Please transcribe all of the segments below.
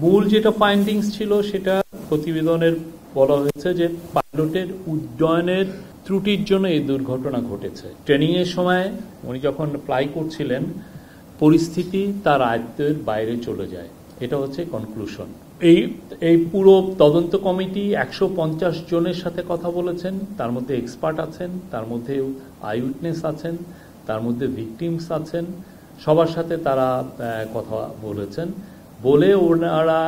মূল যেটা ফাইন্ডিংস ছিল সেটা প্রতিবেদনের বলা হয়েছে যে পাইলটের উড্ডয়নের ত্রুটির জন্য এই দুর্ঘটনা ঘটেছে। ট্রেনিং এর সময় উনি যখন ফ্লাই করছিলেন পরিস্থিতি তার আয়ত্তের বাইরে চলে যায়, এটা হচ্ছে কনক্লুশন। এই পুরো তদন্ত কমিটি 150 জনের সাথে কথা বলেছেন, তার মধ্যে এক্সপার্ট আছেন, তার মধ্যে আই উইটনেস আছেন, তার মধ্যে ভিকটিমস আছেন, সবার সাথে তারা কথা বলেছেন। বলে ওনারা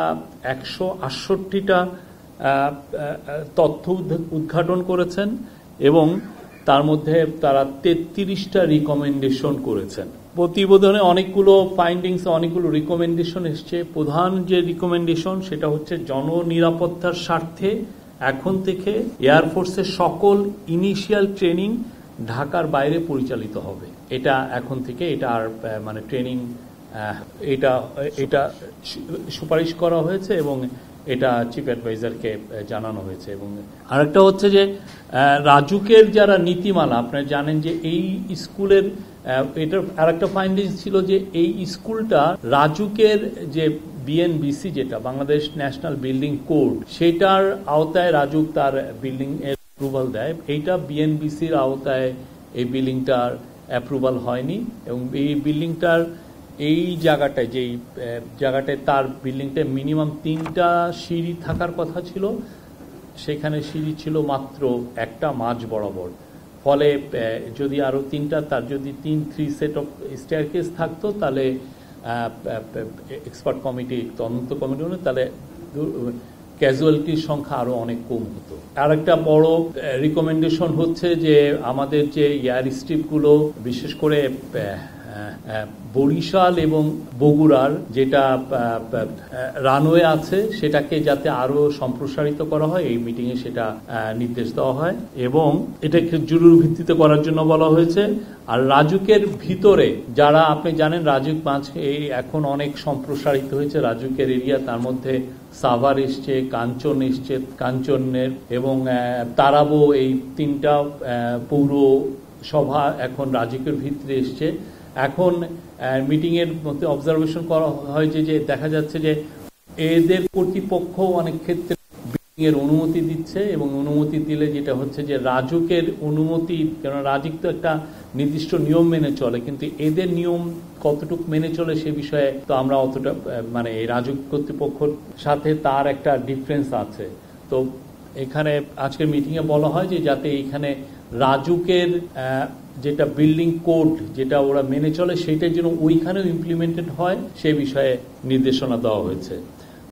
168টা তথ্য উদ্ঘাটন করেছেন এবং তার মধ্যে তারা 33টা রিকমেন্ডেশন করেছেন। প্রতিবেদনে অনেকগুলো ফাইন্ডিংস, অনেকগুলো রিকমেন্ডেশন এসছে। প্রধান যে রিকমেন্ডেশন সেটা হচ্ছে জননিরাপত্তার স্বার্থে এখন থেকে এয়ারফোর্সের সকল ইনিশিয়াল ট্রেনিং ঢাকার বাইরে পরিচালিত হবে। এটা এখন থেকে এটা আর মানে ট্রেনিং এটা সুপারিশ করা হয়েছে এবং এটা চিফ অ্যাডভাইজারকে জানানো হয়েছে। এবং আরেকটা হচ্ছে যে রাজুকের যারা নীতিমালা, আপনারা জানেন যে এই স্কুলের এটার আরেকটা ফাইন্ডিংস ছিল যে এই স্কুলটা রাজুকের যে বিএনবিসি যেটা বাংলাদেশ ন্যাশনাল বিল্ডিং কোড সেটার আওতায় রাজুক তার বিল্ডিং এর অ্যাপ্রুভাল দেয়। এইটা বিএনবিসির আওতায় এই বিল্ডিংটার অ্যাপ্রুভাল হয়নি এবং এই বিল্ডিংটার এই জায়গাটায় যেই জায়গাটায় তার বিল্ডিংটায় মিনিমাম 3টা সিঁড়ি থাকার কথা ছিল সেখানে সিঁড়ি ছিল মাত্র একটা মাঝ বরাবর। ফলে যদি আরো 3টা তার যদি 3 সেট অফ স্টেয়ারকেস থাকতো তাহলে এক্সপার্ট কমিটি তদন্ত কমিটি তাহলে ক্যাজুয়ালিটির সংখ্যা আরো অনেক কম হতো। আর একটা বড় রিকমেন্ডেশন হচ্ছে যে আমাদের যে এয়ার স্ট্রিপগুলো বিশেষ করে বরিশাল এবং বগুড়ার যেটা রানওয়ে আছে সেটাকে যাতে আরো সম্প্রসারিত করা হয়, এই মিটিংয়ে সেটা নির্দেশ দেওয়া হয় এবং এটাকে জরুরি ভিত্তিতে করার জন্য বলা হয়েছে। আর রাজুকের ভিতরে যারা আপনি জানেন রাজুক মাঝে এই এখন অনেক সম্প্রসারিত হয়েছে রাজুকের এরিয়া, তার মধ্যে সাভার এসছে, কাঞ্চন এসছে, কাঞ্চনের এবং তারাবো, এই 3টা পৌরসভা এখন রাজুকের ভিতরে এসছে। এখন মিটিং এর মধ্যে অবজারভেশন করা হয় যে দেখা যাচ্ছে যে এদের কর্তৃপক্ষ অনেক ক্ষেত্রে বিল্ডিং এর অনুমতি দিচ্ছে এবং অনুমতি দিলে যেটা হচ্ছে যে রাজুকের অনুমতি, কারণ রাজুক তো একটা নির্দিষ্ট নিয়ম মেনে চলে, কিন্তু এদের নিয়ম কতটুকু মেনে চলে সে বিষয়ে তো আমরা অতটা মানে এই রাজুক কর্তৃপক্ষের সাথে তার একটা ডিফারেন্স আছে। তো এখানে আজকের মিটিং এ বলা হয় যে যাতে এখানে রাজুকের যেটা বিল্ডিং কোড যেটা ওরা মেনে চলে সেটার জন্য ওইখানেও ইমপ্লিমেন্টেড হয় সে বিষয়ে নির্দেশনা দেওয়া হয়েছে।